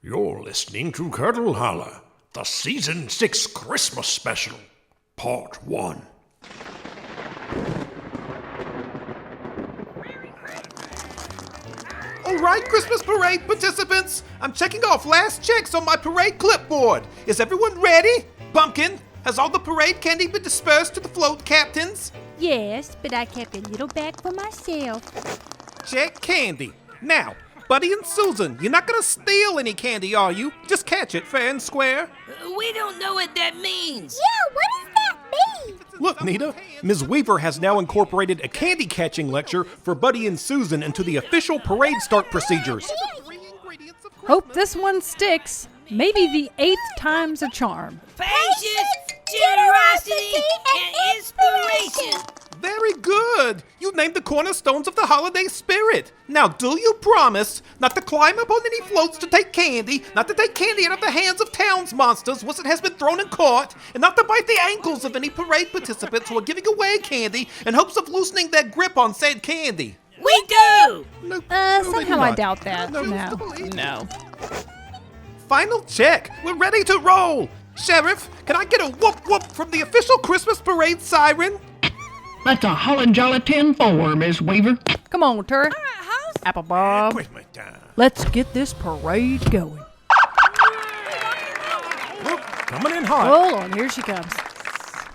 You're listening to Curdle Holler, the Season 6 Christmas Special, Part 1. All right, Christmas parade participants, I'm checking off last checks on my parade clipboard. Is everyone ready? Pumpkin, has all the parade candy been dispersed to the float captains? Yes, but I kept a little bag for myself. Check candy. Now, Buddy and Susan, you're not gonna steal any candy, are you? Just catch it fair and square. We don't know what that means. Yeah, what does that mean? Look, Nita, Ms. Weaver has now incorporated a candy catching lecture for Buddy and Susan into the official parade start procedures. Hope this one sticks. Maybe the 8th time's a charm. Patience, generosity, and inspiration. Very good! You named the cornerstones of the holiday spirit. Now, do you promise not to climb up on any floats to take candy, not to take candy out of the hands of towns monsters once it has been thrown in court, and not to bite the ankles of any parade participants who are giving away candy in hopes of loosening their grip on said candy? We do! No, Somehow I doubt that. No. Final check. We're ready to roll. Sheriff, can I get a whoop whoop from the official Christmas parade siren? That's a holly jolly 10-4, Miss Weaver. Come on, Turret. Apple Bob. Christmas time. Let's get this parade going. Look, coming in hot. Hold on, here she comes.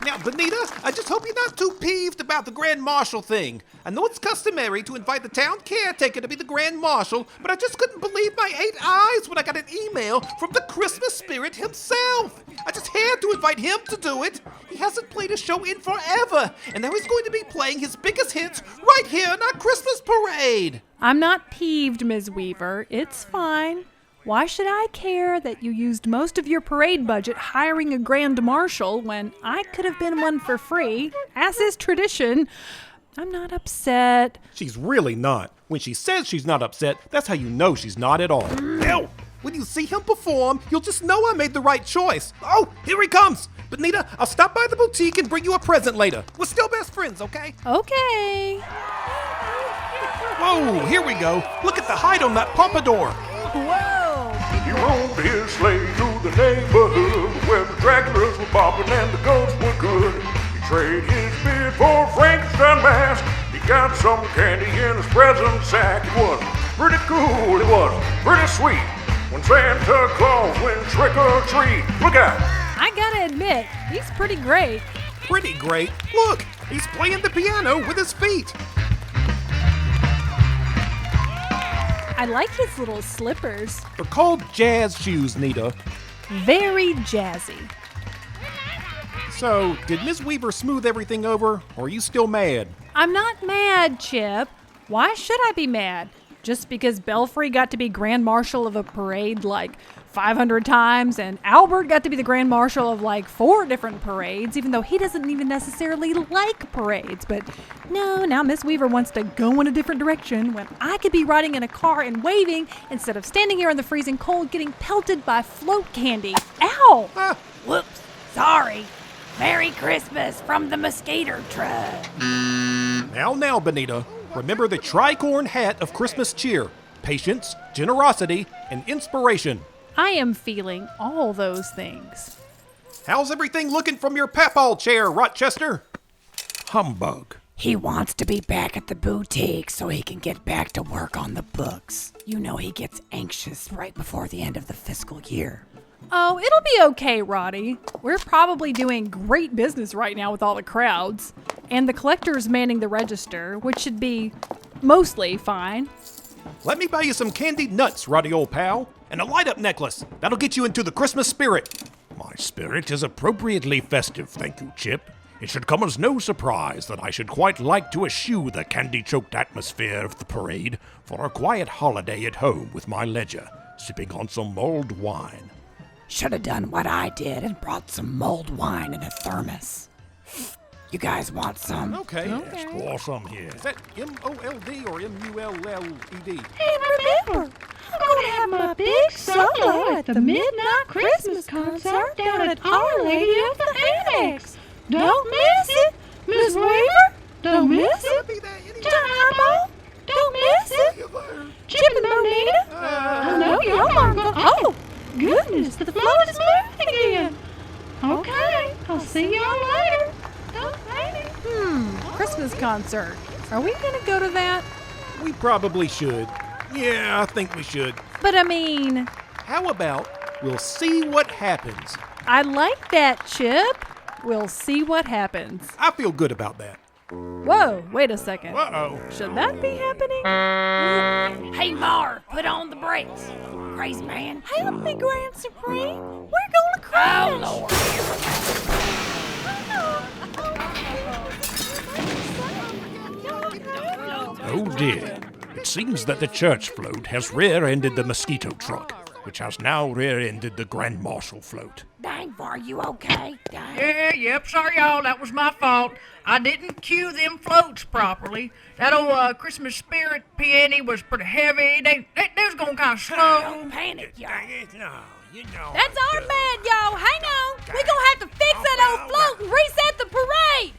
Now, Bonita, I just hope you're not too peeved about the Grand Marshal thing. I know it's customary to invite the town caretaker to be the Grand Marshal, but I just couldn't believe my 8 eyes when I got an email from the Christmas spirit himself. I just had to invite him to do it. He hasn't played a show in forever, and now he's going to be playing his biggest hits right here in our Christmas parade. I'm not peeved, Ms. Weaver. It's fine. Why should I care that you used most of your parade budget hiring a grand marshal when I could have been one for free, as is tradition? I'm not upset. She's really not. When she says she's not upset, that's how you know she's not at all. Ew! When you see him perform, you'll just know I made the right choice. Oh, here he comes! Bonita, I'll stop by the boutique and bring you a present later. We're still best friends, okay? Okay. Whoa, here we go. Look at the height on that pompadour. Whoa! He rode his sleigh through the neighborhood where the Draculas were bopping and the ghosts were good. He traded his beard for a Frankenstein mask. He got some candy in his present sack. It was pretty cool, it was pretty sweet when Santa Claus went trick or treat. Look out! I gotta admit, he's pretty great. Pretty great. Look, he's playing the piano with his feet. I like his little slippers. They're called jazz shoes, Nita. Very jazzy. So, did Ms. Weaver smooth everything over, or are you still mad? I'm not mad, Chip. Why should I be mad? Just because Belfry got to be Grand Marshal of a parade like 500 times and Albert got to be the Grand Marshal of like 4 different parades, even though he doesn't even necessarily like parades. But no, now Miss Weaver wants to go in a different direction when I could be riding in a car and waving instead of standing here in the freezing cold getting pelted by float candy. Ow! Whoops, sorry. Merry Christmas from the Mosquito Truck. Now, Bonita. Remember the tricorn hat of Christmas cheer. Patience, generosity, and inspiration. I am feeling all those things. How's everything looking from your papal chair, Rochester? Humbug. He wants to be back at the boutique so he can get back to work on the books. You know he gets anxious right before the end of the fiscal year. Oh, it'll be okay, Roddy. We're probably doing great business right now with all the crowds. And the collector's manning the register, which should be mostly fine. Let me buy you some candied nuts, Roddy old pal, and a light-up necklace. That'll get you into the Christmas spirit. My spirit is appropriately festive, thank you, Chip. It should come as no surprise that I should quite like to eschew the candy-choked atmosphere of the parade for a quiet holiday at home with my ledger, sipping on some mulled wine. Should have done what I did and brought some mulled wine in a thermos. You guys want some? Okay. Yes, pour some here. Is that M-O-L-D or M-U-L-L-E-D? And remember, I'm gonna have my big solo at the Midnight Christmas concert down at Our Lady of the Annex. Don't miss it, Miss Weaver. Don't miss it. John Eyeball. Don't miss it. Chip and Bonita. I know y'all aren't gonna. Oh. Goodness, the float is moving again. Okay, I'll see y'all later. Don't panic. Christmas concert. Are we gonna go to that? We probably should. Yeah, I think we should. But I mean, How about we'll see what happens? I like that, Chip. We'll see what happens. I feel good about that. Whoa, wait a second. Uh-oh. Should that be happening? Hey, Mar, put on the brakes. Crazy man. Help me, Grand Supreme. We're gonna crash. Oh, Lord. Oh dear. It seems that the church float has rear-ended the mosquito truck, which has now rear-ended the Grand Marshal float. Dang, are you okay? Dang. Yep, sorry y'all, that was my fault. I didn't cue them floats properly. That old Christmas spirit peony was pretty heavy. They was going kind of slow. Don't panic, y'all. That's our bad, y'all. Hang on. We're gonna have to fix that old float and reset the parade.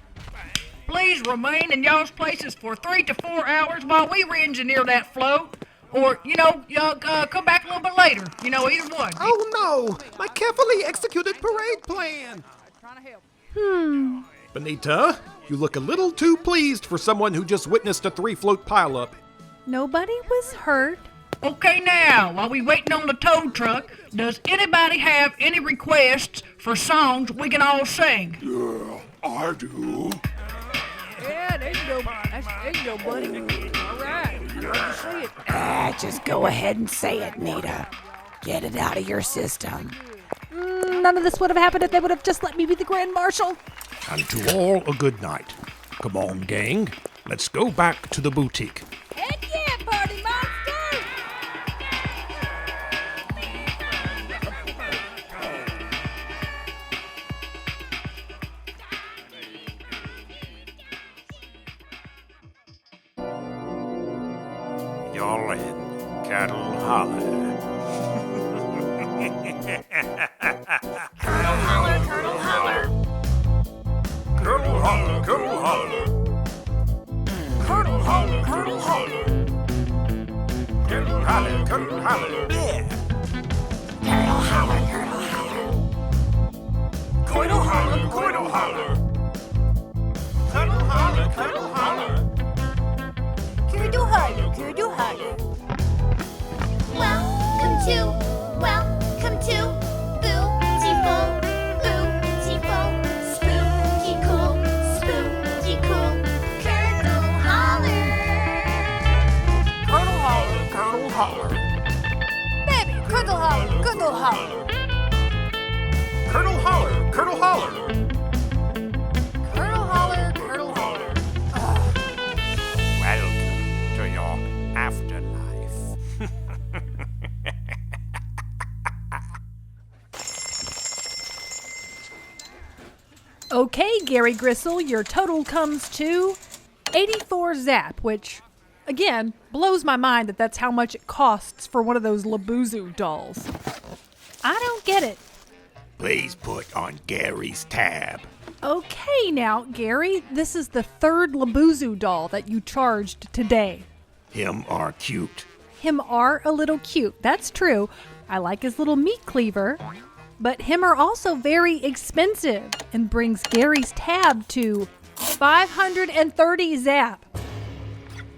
Please remain in y'all's places for 3 to 4 hours while we re-engineer that float. Or, y'all come back a little bit later. Either one. Oh no! My carefully executed parade plan! Bonita, you look a little too pleased for someone who just witnessed a 3-float pileup. Nobody was hurt. Okay, now, while we waiting on the tow truck, does anybody have any requests for songs we can all sing? I do. Yeah, there you go, buddy. All right. See it. Just go ahead and say it, Nita. Get it out of your system. None of this would have happened if they would have just let me be the Grand Marshal. And to all a good night. Come on, gang. Let's go back to the boutique. Heck yeah, party monster! Y'all in Curdle Holler. Curdle holler, curdle holler. Curdle Holler, Curdle Holler. Curdle holler, curdle holler. Curdle Holler, Curdle Holler. Yeah. Curdle holler, curdle holler. Curdle Holler, Curdle Holler. Curdle Holler, Curdle Holler. Curdle Holler, Curdle Holler. Welcome to Beautiful, spooky cool, Curdle Holler. Curdle Holler, Curdle Holler. Baby, Curdle Holler, Curdle Holler. Curdle Holler, Curdle Holler. Curdle Holler, Curdle Holler. Welcome to your afterlife. Okay, Gary Gristle, your total comes to 84 zap, which, again, blows my mind that that's how much it costs for one of those Labuzu dolls. I don't get it. Please put on Gary's tab. Okay, now, Gary, this is the 3rd Labuzu doll that you charged today. Him are cute. Him are a little cute, that's true. I like his little meat cleaver. But him are also very expensive and brings Gary's tab to 530 zap.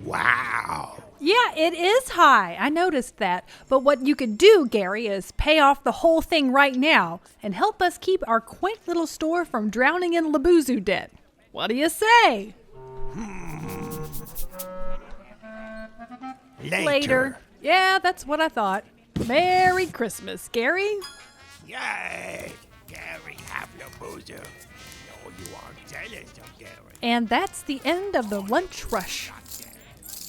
Wow. Yeah, it is high. I noticed that. But what you could do, Gary, is pay off the whole thing right now and help us keep our quaint little store from drowning in Labuzu debt. What do you say? Later. Yeah, that's what I thought. Merry Christmas, Gary. Yay! Gary have no boozer. No, you are jealous of Gary. And that's the end of the lunch rush.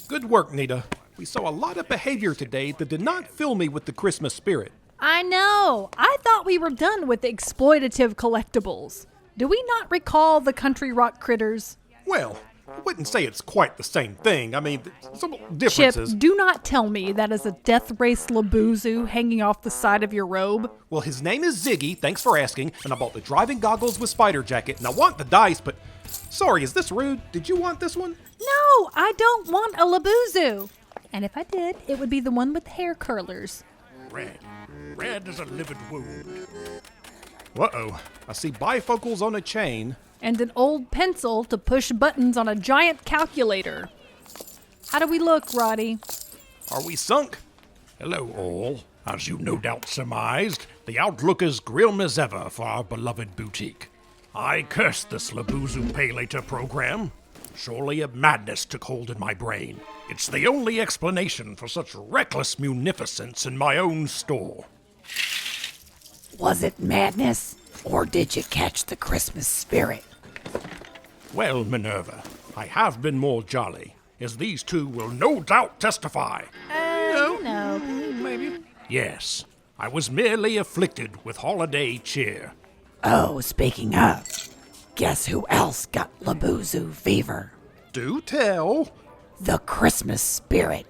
Good work, Nita. We saw a lot of behavior today that did not fill me with the Christmas spirit. I know. I thought we were done with the exploitative collectibles. Do we not recall the country rock critters? Well, I wouldn't say it's quite the same thing. I mean, some Chip, differences. do not tell me that is a death race Labuzu hanging off the side of your robe. Well, his name is Ziggy, thanks for asking, and I bought the driving goggles with spider jacket, and I want the dice, but... Sorry, is this rude? Did you want this one? No, I don't want a Labuzu. And if I did, it would be the one with hair curlers. red. Red as a livid wound. Uh-oh. I see bifocals on a chain. And an old pencil to push buttons on a giant calculator. How do we look, Roddy? Are we sunk? Hello, all. As you no doubt surmised, the outlook is grim as ever for our beloved boutique. I cursed this Labuzu Pay Later program. Surely a madness took hold in my brain. It's the only explanation for such reckless munificence in my own store. Was it madness, or did you catch the Christmas spirit? Well, Minerva, I have been more jolly, as these two will no doubt testify. No. Maybe. Yes, I was merely afflicted with holiday cheer. Oh, speaking of, guess who else got Labuzu fever? Do tell. The Christmas spirit.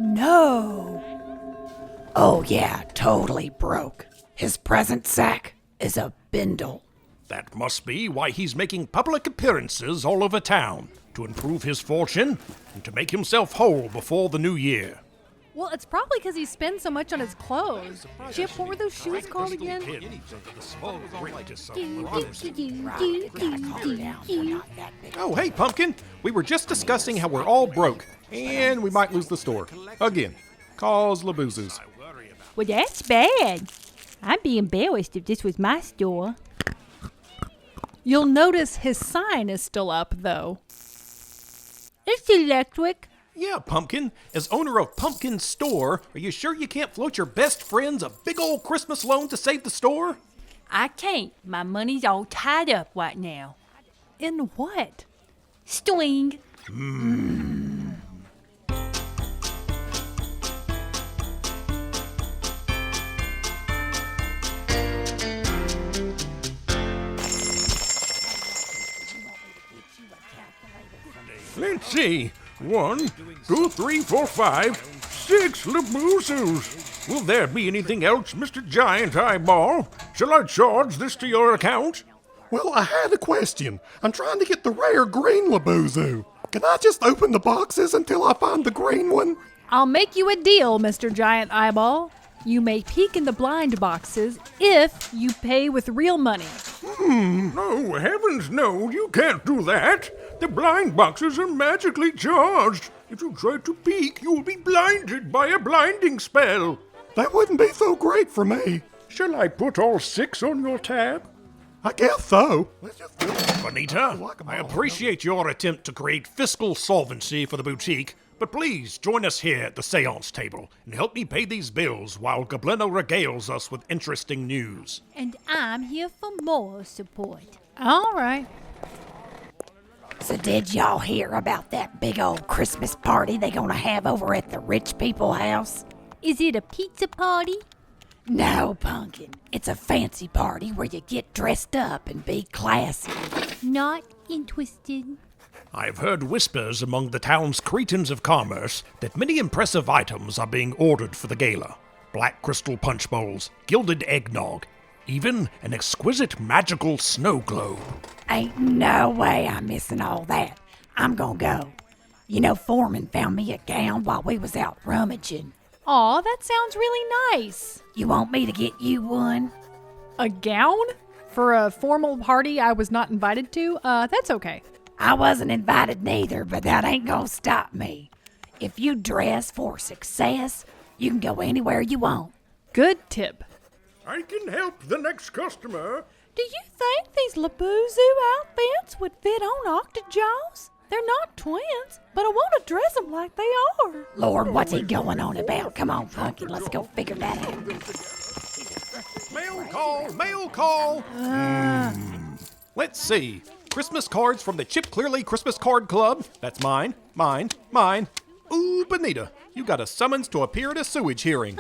No. Oh yeah, totally broke. His present sack is a bindle. That must be why he's making public appearances all over town, to improve his fortune and to make himself whole before the new year. Well, it's probably because he spends so much on his clothes. Chip, what were those shoes called again? Oh, hey, Pumpkin. We were just discussing how we're all broke, and we might lose the store. Again. Cause Labuzu's. Well, that's bad. I'd be embarrassed if this was my store. You'll notice his sign is still up, though. It's electric. Yeah, Pumpkin. As owner of Pumpkin's store, are you sure you can't float your best friends a big old Christmas loan to save the store? I can't. My money's all tied up right now. In what? String. Let's see. 1, 2, 3, 4, 5, 6 Labuzus. Will there be anything else, Mr. Giant Eyeball? Shall I charge this to your account? Well, I had a question. I'm trying to get the rare green Labuzu. Can I just open the boxes until I find the green one? I'll make you a deal, Mr. Giant Eyeball. You may peek in the blind boxes if you pay with real money. No, heavens no, you can't do that. The blind boxes are magically charged. If you try to peek, you will be blinded by a blinding spell. That wouldn't be so great for me. Shall I put all 6 on your tab? I guess so. Let's just do it. Bonita, I appreciate your attempt to create fiscal solvency for the boutique, but please join us here at the seance table and help me pay these bills while Goblino regales us with interesting news. And I'm here for moral support. All right. So did y'all hear about that big old Christmas party they gonna have over at the rich people house? Is it a pizza party? No, Pumpkin. It's a fancy party where you get dressed up and be classy. Not interested. I've heard whispers among the town's cretins of commerce that many impressive items are being ordered for the gala. Black crystal punch bowls, gilded eggnog, even an exquisite magical snow globe. Ain't no way I'm missing all that. I'm gonna go. You know, Foreman found me a gown while we was out rummaging. Aw, that sounds really nice. You want me to get you one? A gown? For a formal party I was not invited to? That's okay. I wasn't invited neither, but that ain't gonna stop me. If you dress for success, you can go anywhere you want. Good tip. I can help the next customer. Do you think these Labuzu outfits would fit on Octajaws? They're not twins, but I want to dress them like they are. Lord, what's he going on about? Come on, Pumpkin, let's go figure that out. Mail call, mail call. Let's see. Christmas cards from the Chip Clearly Christmas Card Club. That's mine. Ooh, Bonita, you got a summons to appear at a sewage hearing.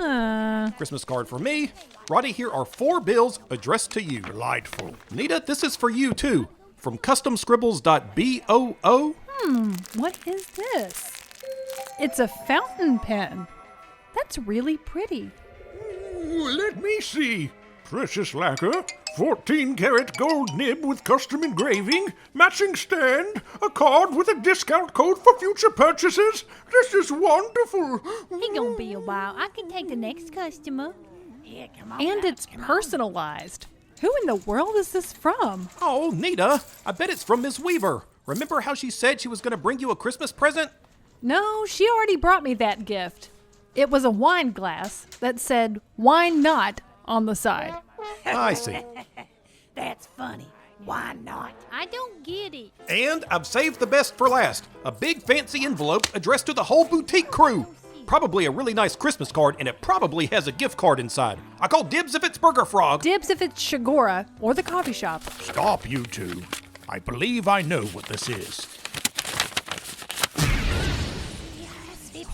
Christmas card for me. Roddy, here are 4 bills addressed to you. Delightful. Nita, this is for you too. From customscribbles.boo. What is this? It's a fountain pen. That's really pretty. Ooh, let me see. Precious lacquer, 14-karat gold nib with custom engraving, matching stand, a card with a discount code for future purchases. This is wonderful. He gonna be a while. I can take the next customer. Yeah, come on. And it's personalized. Who in the world is this from? Oh, Nita, I bet it's from Miss Weaver. Remember how she said she was going to bring you a Christmas present? No, she already brought me that gift. It was a wine glass that said "Wine Not" on the side. I see. That's funny. Why not? I don't get it. And I've saved the best for last. A big fancy envelope addressed to the whole boutique crew. Probably a really nice Christmas card, and it probably has a gift card inside. I call dibs if it's Burger Frog. Dibs if it's Shagora or the coffee shop. Stop, you two. I believe I know what this is.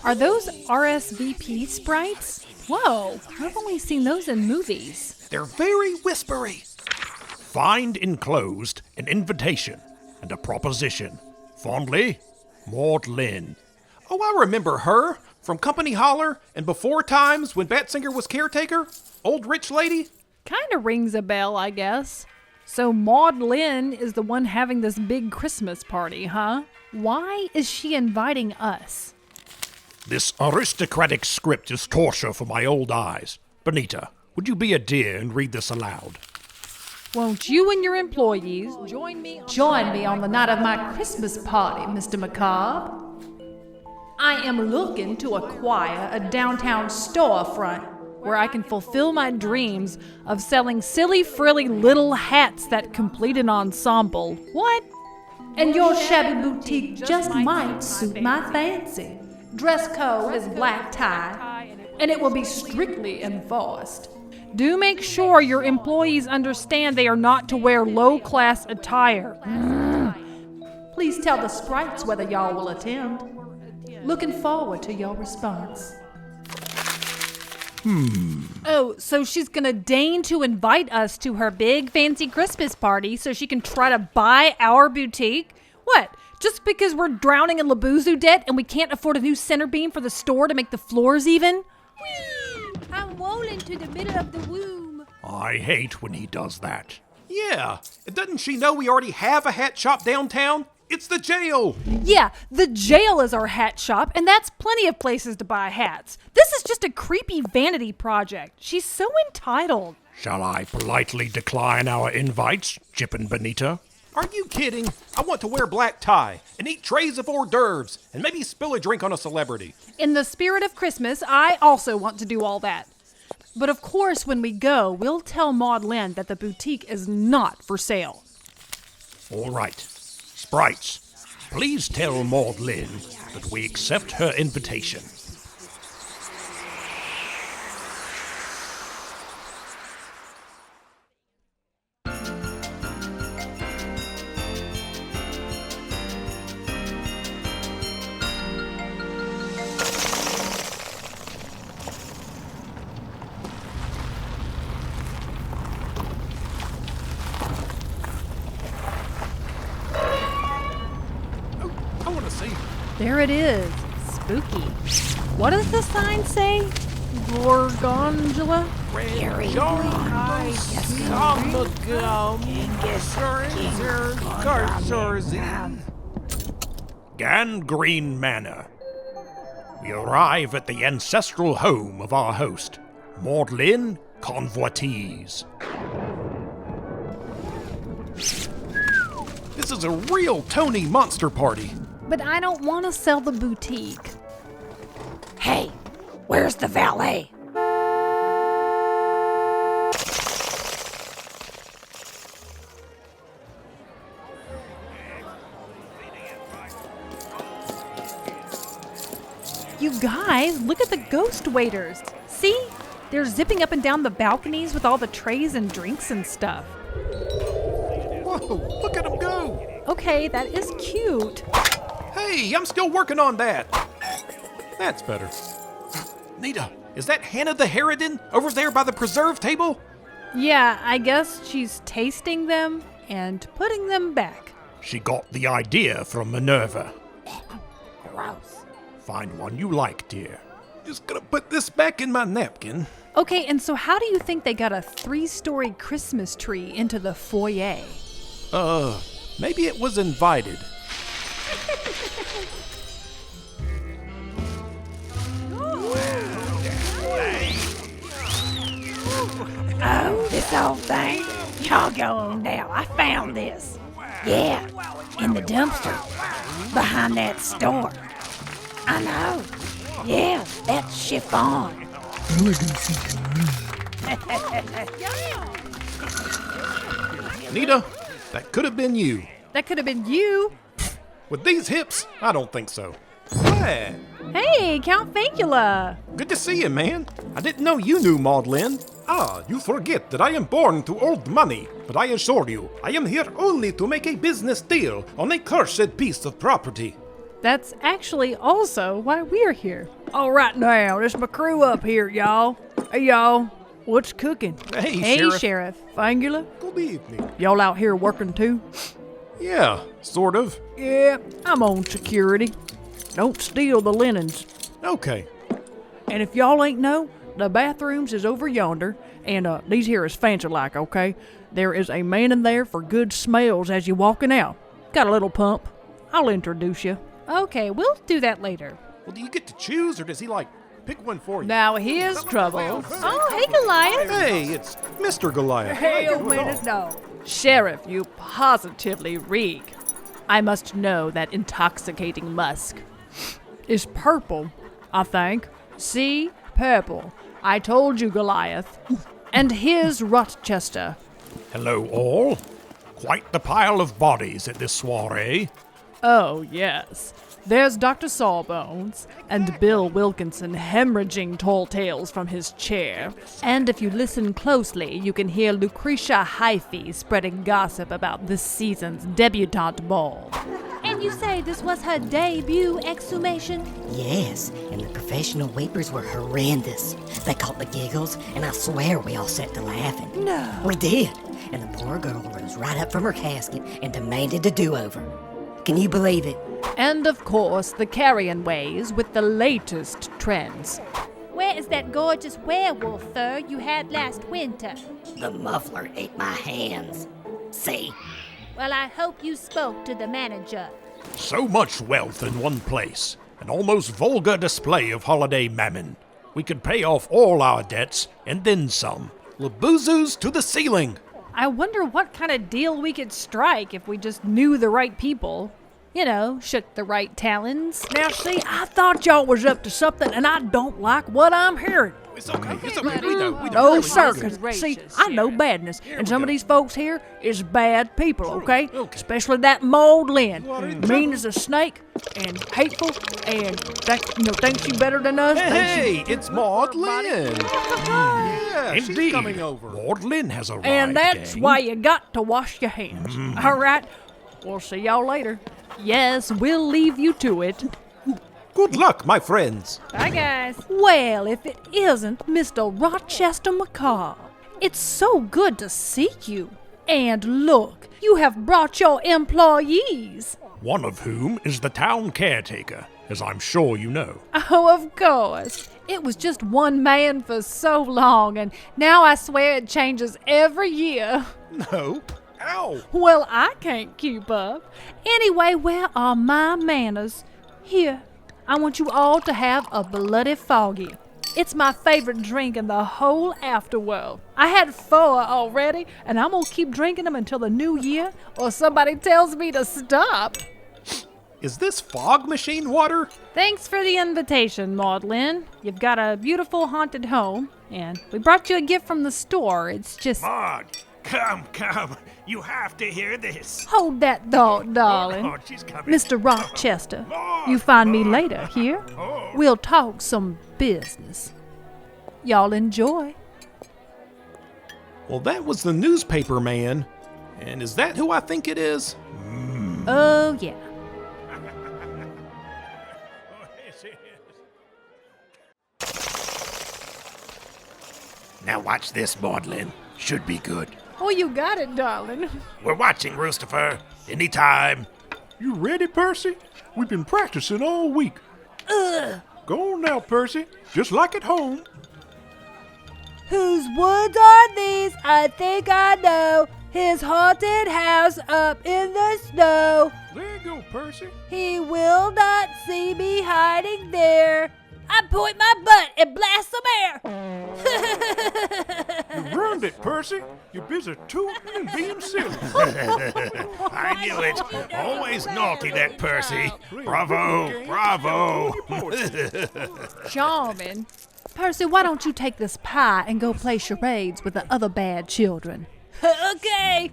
Are those RSVP sprites? Whoa, I've only seen those in movies. They're very whispery. Find enclosed an invitation and a proposition. Fondly, Maud Lynn. Oh, I remember her. From Company Holler and before times when Batsinger was caretaker. Old rich lady. Kinda rings a bell, I guess. So Maud Lynn is the one having this big Christmas party, huh? Why is she inviting us? This aristocratic script is torture for my old eyes. Bonita, would you be a dear and read this aloud? Won't you and your employees join me on the night of my Christmas party, Mr. Macabre? I am looking to acquire a downtown storefront where I can fulfill my dreams of selling silly, frilly little hats that complete an ensemble. What? And your shabby boutique just might suit my fancy. Dress code is black tie, and it will be strictly enforced. Do make sure your employees understand they are not to wear low-class attire. Please tell the sprites whether y'all will attend. Looking forward to your response. Oh, so she's gonna deign to invite us to her big fancy Christmas party so she can try to buy our boutique? What? Just because we're drowning in Labuzu debt and we can't afford a new center beam for the store to make the floors even? I'm rolling to the middle of the womb. I hate when he does that. Yeah. Doesn't she know we already have a hat shop downtown? It's the jail. Yeah, the jail is our hat shop, and that's plenty of places to buy hats. This is just a creepy vanity project. She's so entitled. Shall I politely decline our invites, Chip and Bonita? Are you kidding? I want to wear black tie and eat trays of hors d'oeuvres and maybe spill a drink on a celebrity. In the spirit of Christmas, I also want to do all that. But of course, when we go, we'll tell Maud Lynn that the boutique is not for sale. All right. Sprites, please tell Maud Lynn that we accept her invitation. There it is. Spooky. What does the sign say? Gorgonzola? Gangrene Manor. We arrive at the ancestral home of our host, Maud Lynn Convoitise. This is a real Tony monster party. But I don't want to sell the boutique. Hey, where's the valet? You guys, look at the ghost waiters. See? They're zipping up and down the balconies with all the trays and drinks and stuff. Whoa, look at them go. Okay, that is cute. Hey, I'm still working on that. That's better. Nita, is that Hannah the Harridan over there by the preserve table? Yeah, I guess she's tasting them and putting them back. She got the idea from Minerva. Gross. Find one you like, dear. Just gonna put this back in my napkin. Okay, and so how do you think they got a 3-story Christmas tree into the foyer? Maybe it was invited. Oh, this old thing? Y'all go on now. I found this. Yeah, in the dumpster. Behind that store. I know. Yeah, that's chiffon. Nita, that could have been you. That could have been you. With these hips, I don't think so. What? Hey, Count Facula. Good to see you, man. I didn't know you knew Maudlin. Ah, you forget that I am born to old money, but I assure you, I am here only to make a business deal on a cursed piece of property. That's actually also why we're here. All right now, this my crew up here, y'all. Hey, y'all, what's cooking? Hey, Sheriff. Fangula, Good evening. y'all out here working too? Yeah, sort of. Yeah, I'm on security. Don't steal the linens. Okay. And if y'all ain't know, the bathrooms is over yonder, and these here is fancy-like, okay? There is a man in there for good smells as you walking out. Got a little pump. I'll introduce you. Okay, we'll do that later. Well, do you get to choose, or does he, pick one for you? Now here's trouble. Oh, hey, Goliath. Hey, it's Mr. Goliath. Hell, minute, no. Sheriff, you positively reek. I must know that intoxicating musk is purple, I think. See? Purple. I told you, Goliath. And here's Rochester. Hello, all. Quite the pile of bodies at this soiree. Oh, yes. There's Dr. Sawbones and Bill Wilkinson hemorrhaging tall tales from his chair. And if you listen closely, you can hear Lucretia Hyphy spreading gossip about this season's debutante ball. And you say this was her debut exhumation? Yes, and the professional weepers were horrendous. They caught the giggles, and I swear we all set to laughing. No. We did, and the poor girl rose right up from her casket and demanded a do-over. Can you believe it? And of course, the carrion ways with the latest trends. Where is that gorgeous werewolf fur you had last winter? The muffler ate my hands. See? Well, I hope you spoke to the manager. So much wealth in one place. An almost vulgar display of holiday mammon. We could pay off all our debts and then some. Labuzu's to the ceiling. I wonder what kind of deal we could strike if we just knew the right people. You know, shook the right talons. Now see, I thought y'all was up to something, and I don't like what I'm hearing. It's okay. We know. No, sir, 'cause, see, I know badness, and some of these folks here is bad people, okay? Especially that Maudlin. Mean as a snake, and hateful, and thinks she better than us. Hey, it's Maudlin. Yeah, she's Indeed, coming over. Maudlin has arrived, And that's gang. why you got to wash your hands. All right? We'll see y'all later. Yes, we'll leave you to it. Good luck, my friends. Bye, guys. Well, if it isn't Mr. Rochester Macabre, it's so good to see you. And look, you have brought your employees. One of whom is the town caretaker, as I'm sure you know. Oh, of course. It was just one man for so long, and now I swear it changes every year. No. Ow. Well, I can't keep up. Anyway, where are my manners? Here, I want you all to have a bloody foggy. It's my favorite drink in the whole afterworld. I had 4 already, and I'm gonna keep drinking them until the new year, or somebody tells me to stop. Is this fog machine water? Thanks for the invitation, Maudlin. You've got a beautiful haunted home, and we brought you a gift from the store. It's just... Maud, come. You have to hear this. Hold that thought, darling. Oh, she's coming. Mr. Rochester, you find me later, here? We'll talk some business. Y'all enjoy. Well, that was the newspaper man. And is that who I think it is? Oh, yeah. Now watch this, Maudlin. Should be good. Oh, you got it, darling. We're watching, Roosterfer. Anytime. You ready, Percy? We've been practicing all week. Go on now, Percy. Just like at home. Whose woods are these? I think I know. His haunted house up in the snow. There you go, Percy. He will not see me hiding there. I point my butt and blast some air. You ruined it, Percy. You're busy tooting and being silly. I knew it. Always naughty, that Percy. Bravo, bravo. Charming. Percy, why don't you take this pie and go play charades with the other bad children? Okay.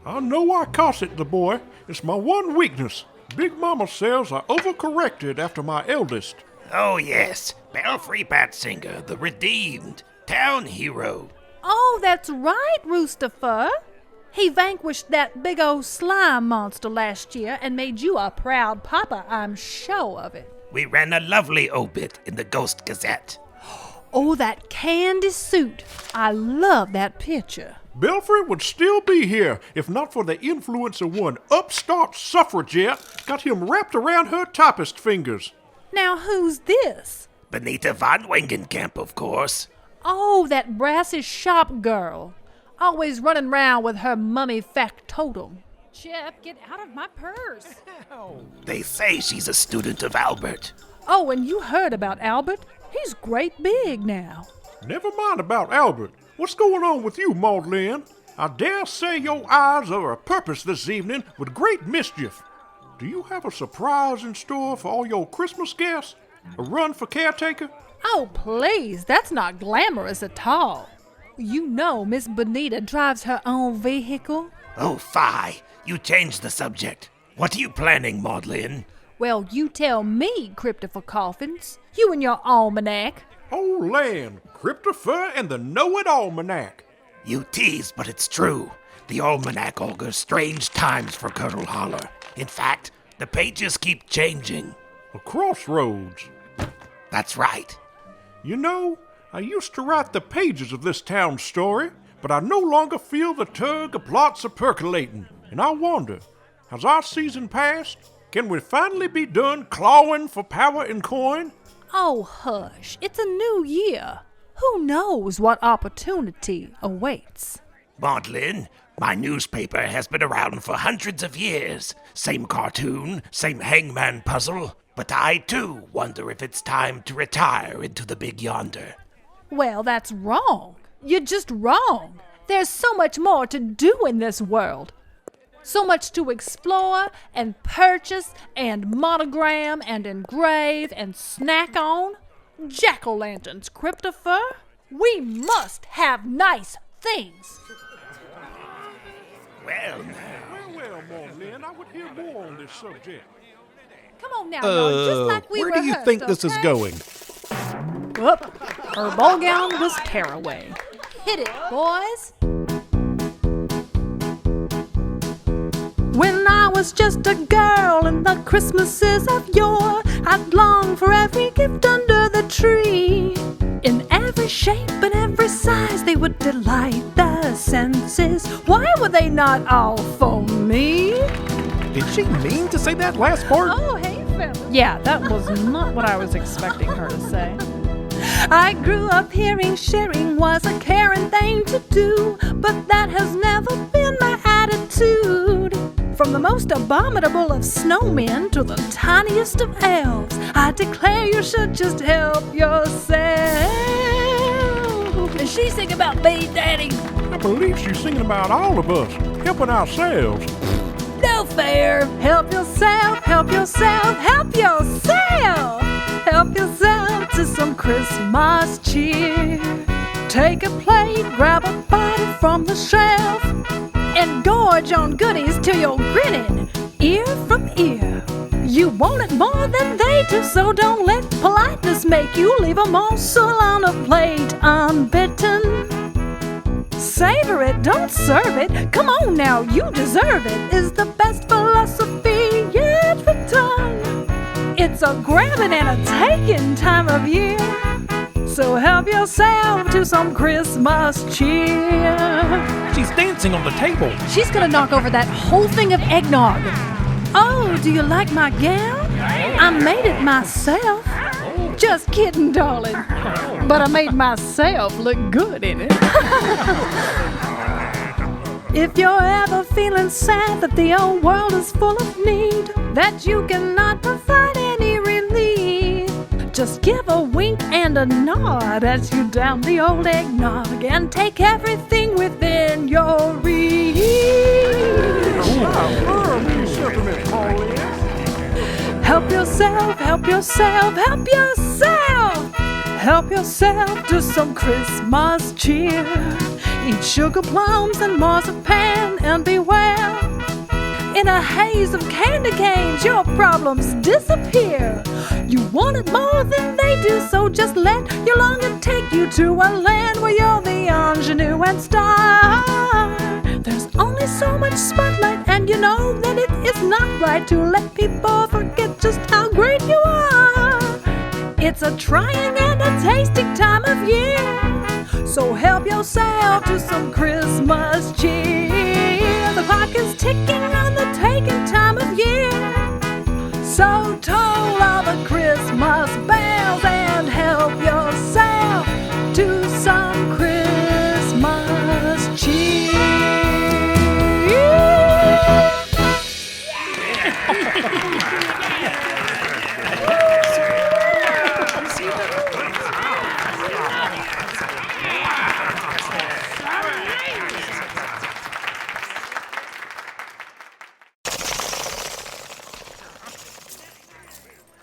I know I cost it the boy. It's my one weakness. Big Mama says I overcorrected after my eldest. Oh, yes. Belfry Batsinger, the redeemed town hero. Oh, that's right, Roosterfur. He vanquished that big old slime monster last year and made you a proud papa, I'm sure of it. We ran a lovely obit in the Ghost Gazette. Oh, that candy suit. I love that picture. Belfry would still be here if not for the influence of one upstart suffragette got him wrapped around her typist fingers. Now, who's this? Bonita von Wangencamp, of course. Oh, that brassy shop girl. Always running round with her mummy factotum. Chip, get out of my purse. They say she's a student of Albert. Oh, and you heard about Albert? He's great big now. Never mind about Albert. What's going on with you, Maudlin? I dare say your eyes are a purpose this evening with great mischief. Do you have a surprise in store for all your Christmas guests? A run for caretaker? Oh, please, that's not glamorous at all. You know Miss Bonita drives her own vehicle. Oh, fie. You changed the subject. What are you planning, Maudlin? Well, you tell me, Christopher Coffins. You and your almanac. Oh, land, Christopher and the Know-It-Almanac. You tease, but it's true. The almanac augurs strange times for Curdle Holler. In fact, the pages keep changing. A crossroads. That's right. You know, I used to write the pages of this town story, but I no longer feel the tug of plots a percolating. And I wonder, has our season passed? Can we finally be done clawing for power and coin? Oh, hush. It's a new year. Who knows what opportunity awaits? Maudlin, my newspaper has been around for hundreds of years. Same cartoon, same hangman puzzle. But I, too, wonder if it's time to retire into the big yonder. Well, that's wrong. You're just wrong. There's so much more to do in this world. So much to explore and purchase and monogram and engrave and snack on. Jack-o'-lanterns, Christopher. We must have nice things. Well, Well, Maudlin, I would hear more on this subject. Come on now, y'all, just like we where rehearsed, do you think this is okay? going? Whoop. Her ball gown was tearaway. Hit it, boys. When I was just a girl in the Christmases of yore, I'd long for every gift under the tree. In every shape and every size, they would delight the senses. Why were they not all for me? Did she mean to say that last part? Oh, hey, fellas. Yeah, that was not what I was expecting her to say. I grew up hearing sharing was a caring thing to do, but that has never been my attitude. From the most abominable of snowmen to the tiniest of elves, I declare you should just help yourself. And she sing about me, Daddy. I believe she's singing about all of us, helping ourselves. No fair. Help yourself, help yourself, help yourself. Help yourself to some Christmas cheer. Take a plate, grab a bottle from the shelf, and gorge on goodies till you're grinning ear from ear. You want it more than they do, so don't let politeness make you leave a morsel on a plate unbitten. Savor it, don't serve it. Come on now, you deserve it, is the best philosophy yet written. It's a grabbing and a taking time of year, so help yourself to some Christmas cheer. She's dancing on the table. She's gonna knock over that whole thing of eggnog. Oh, do you like my gown? I made it myself. Just kidding, darling. But I made myself look good in it. If you're ever feeling sad that the old world is full of need, that you cannot provide any relief, just give a wink and a nod as you down the old eggnog and take everything within your reach. Help yourself, help yourself, help yourself. Help yourself to some Christmas cheer. Eat sugar plums and marzipan and beware. In a haze of candy canes, your problems disappear. You want it more than they do, so just let your longing take you to a land where you're the ingenue and star. There's only so much spotlight, and you know that it is not right to let people forget just how great you are. It's a trying and a tasting time of year, so help yourself to some Christmas cheer. The clock is ticking on the taking time of year, so toll all the Christmas bells and help yourself to some Christmas cheer.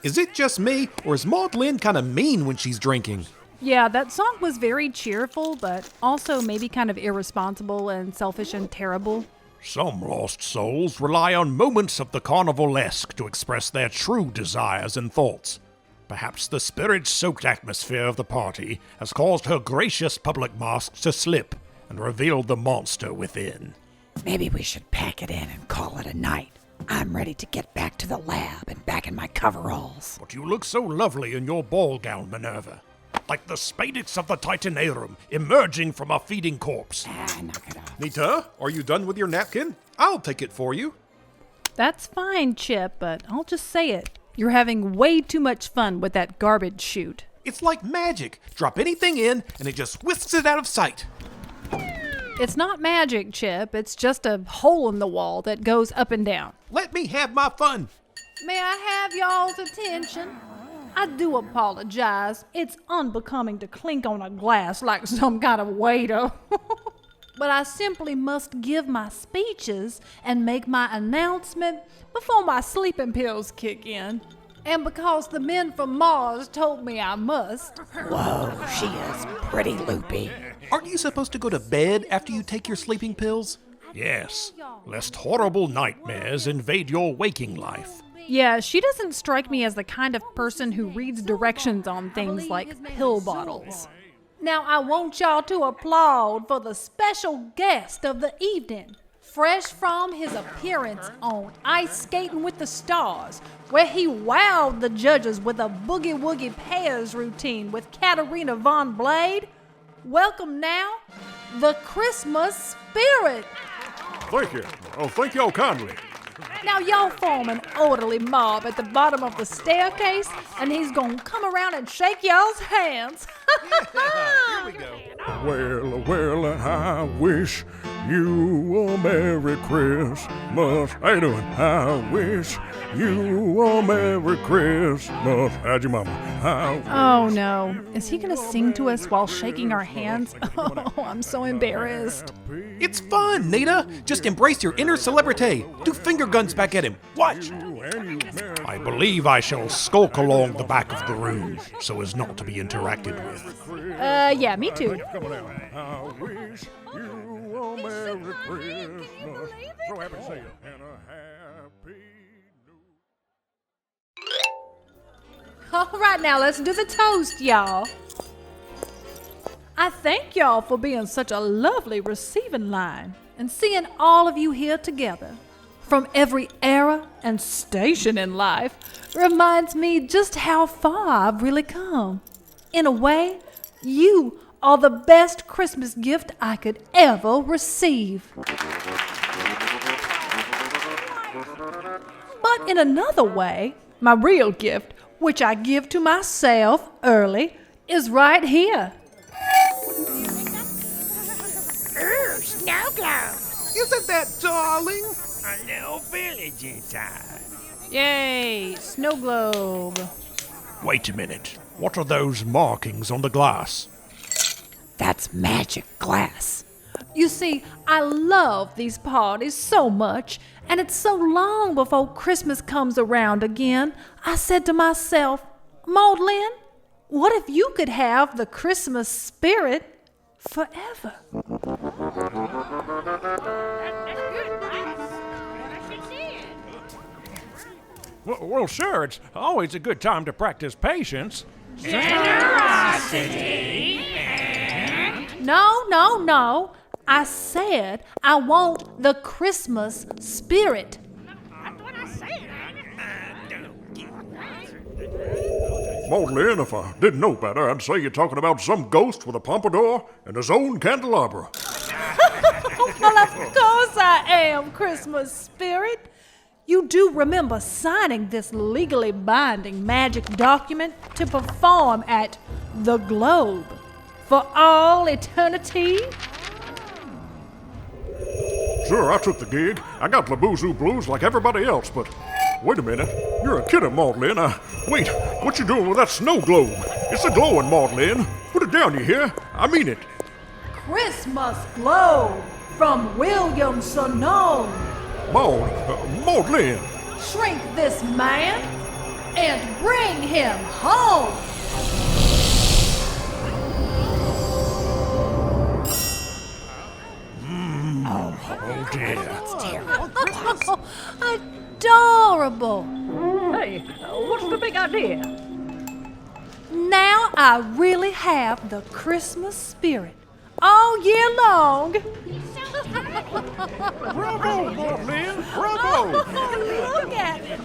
Is it just me, or is Maud Lynn kind of mean when she's drinking? Yeah, that song was very cheerful, but also maybe kind of irresponsible and selfish and terrible. Some lost souls rely on moments of the carnivalesque to express their true desires and thoughts. Perhaps the spirit-soaked atmosphere of the party has caused her gracious public mask to slip and revealed the monster within. Maybe we should pack it in and call it a night. I'm ready to get back to the lab and back in my coveralls. But you look so lovely in your ball gown, Minerva. Like the spadix of the Titanarum emerging from a feeding corpse. Knock it off. Nita, are you done with your napkin? I'll take it for you. That's fine, Chip, but I'll just say it. You're having way too much fun with that garbage chute. It's like magic. Drop anything in, and it just whisks it out of sight. It's not magic, Chip. It's just a hole in the wall that goes up and down. Let me have my fun. May I have y'all's attention? I do apologize. It's unbecoming to clink on a glass like some kind of waiter. But I simply must give my speeches and make my announcement before my sleeping pills kick in. And because the men from Mars told me I must. Whoa, she is pretty loopy. Aren't you supposed to go to bed after you take your sleeping pills? Yes, lest horrible nightmares invade your waking life. Yeah, she doesn't strike me as the kind of person who reads directions on things like pill bottles. Now I want y'all to applaud for the special guest of the evening. Fresh from his appearance on Ice Skating with the Stars, where he wowed the judges with a boogie-woogie pairs routine with Katarina Von Blade. Welcome now, the Christmas Spirit. Thank you. Oh, thank y'all kindly. Now y'all form an orderly mob at the bottom of the staircase, and he's gonna come around and shake y'all's hands. Here we go. Well, I wish you a Merry Christmas. How you doing? I wish you a Merry Christmas. How'd your mama? Oh no, is he gonna sing to us while shaking our hands? Oh, I'm so embarrassed. It's fun, Nita. Just embrace your inner celebrity. Do finger guns back at him. Watch. I believe I shall skulk along the back of the room so as not to be interacted with. Yeah, me too. I wish you a Merry Christmas. So happy to see you and a happy new. All right, now let's do the toast, y'all. I thank y'all for being such a lovely receiving line and seeing all of you here together from every era and station in life reminds me just how far I've really come. In a way, you are the best Christmas gift I could ever receive. But in another way, my real gift which I give to myself early, is right here. Snow globe. Isn't that darling? A little village inside. Yay, snow globe. Wait a minute. What are those markings on the glass? That's magic glass. You see, I love these parties so much, and it's so long before Christmas comes around again. I said to myself, Maudlin, what if you could have the Christmas spirit forever? Well, sure, it's always a good time to practice patience. No. I said I want the Christmas spirit. Maudlin, if I didn't know better, I'd say you're talking about some ghost with a pompadour and his own candelabra. Well, of course I am, Christmas spirit. You do remember signing this legally binding magic document to perform at the Globe for all eternity? Sure, I took the gig. I got Labuzu blues like everybody else, but wait a minute. You're a kidder, Maudlin. Wait, what you doing with that snow globe? It's a glowing, Maudlin. Put it down, you hear? I mean it. Christmas Globe from Williamson on. Maudlin. Shrink this man and bring him home. Oh, dear. Adorable. Hey, what's the big idea? Now I really have the Christmas spirit all year long. Bravo, Maudlin. Bravo. Look at it.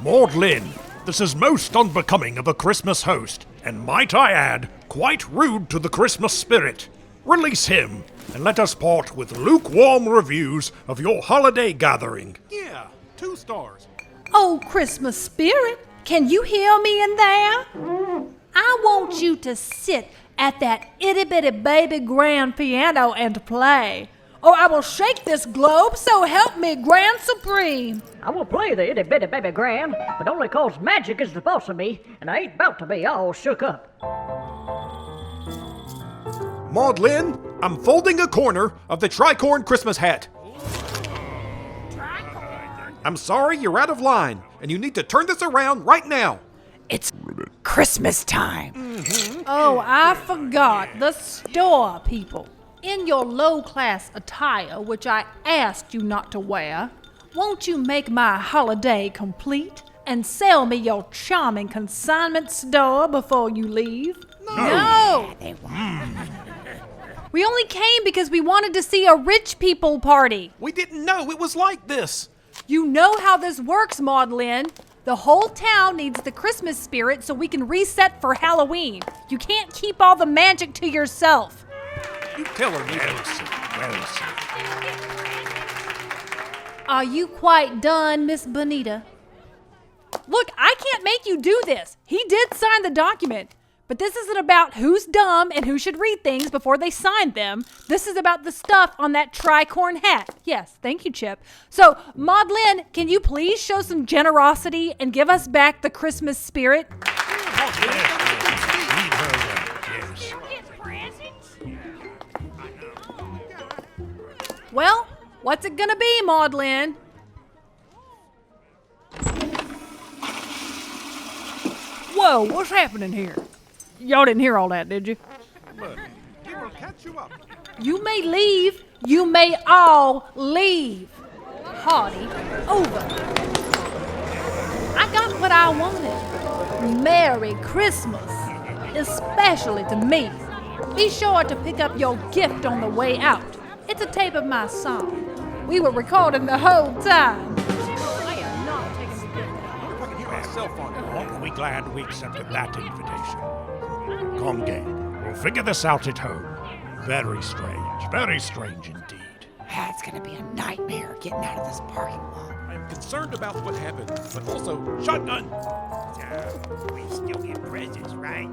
Maudlin, this is most unbecoming of a Christmas host, and might I add, quite rude to the Christmas spirit. Release him, and let us part with lukewarm reviews of your holiday gathering. Yeah, 2 stars. Oh, Christmas spirit, can you hear me in there? I want you to sit at that itty-bitty baby grand piano and play, or I will shake this globe, so help me, Grand Supreme. I will play the itty-bitty baby grand, but only 'cause magic is the boss of me, and I ain't about to be all shook up. Maudlin, I'm folding a corner of the tricorn Christmas hat. I'm sorry, you're out of line, and you need to turn this around right now. It's Christmas time. Oh, I forgot, the store people. In your low-class attire, which I asked you not to wear, won't you make my holiday complete and sell me your charming consignment store before you leave? No! They won't. We only came because we wanted to see a rich people party. We didn't know it was like this. You know how this works, Maudlin. The whole town needs the Christmas spirit so we can reset for Halloween. You can't keep all the magic to yourself. You tell her, Are you quite done, Miss Bonita? Look, I can't make you do this. He did sign the document. But this isn't about who's dumb and who should read things before they sign them. This is about the stuff on that tricorn hat. Yes, thank you, Chip. So, Maudlin, can you please show some generosity and give us back the Christmas spirit? Well, what's it gonna be, Maudlin? Whoa, what's happening here? Y'all didn't hear all that, did you? He will catch you up. You may leave. You may all leave. Party over. I got what I wanted. Merry Christmas. Especially to me. Be sure to pick up your gift on the way out. It's a tape of my song. We were recording the whole time. Aren't we glad we accepted that invitation? Come, gang. We'll figure this out at home. Very strange indeed. It's gonna be a nightmare getting out of this parking lot. I'm concerned about what happened, but also shotgun. So, we still get presents, right?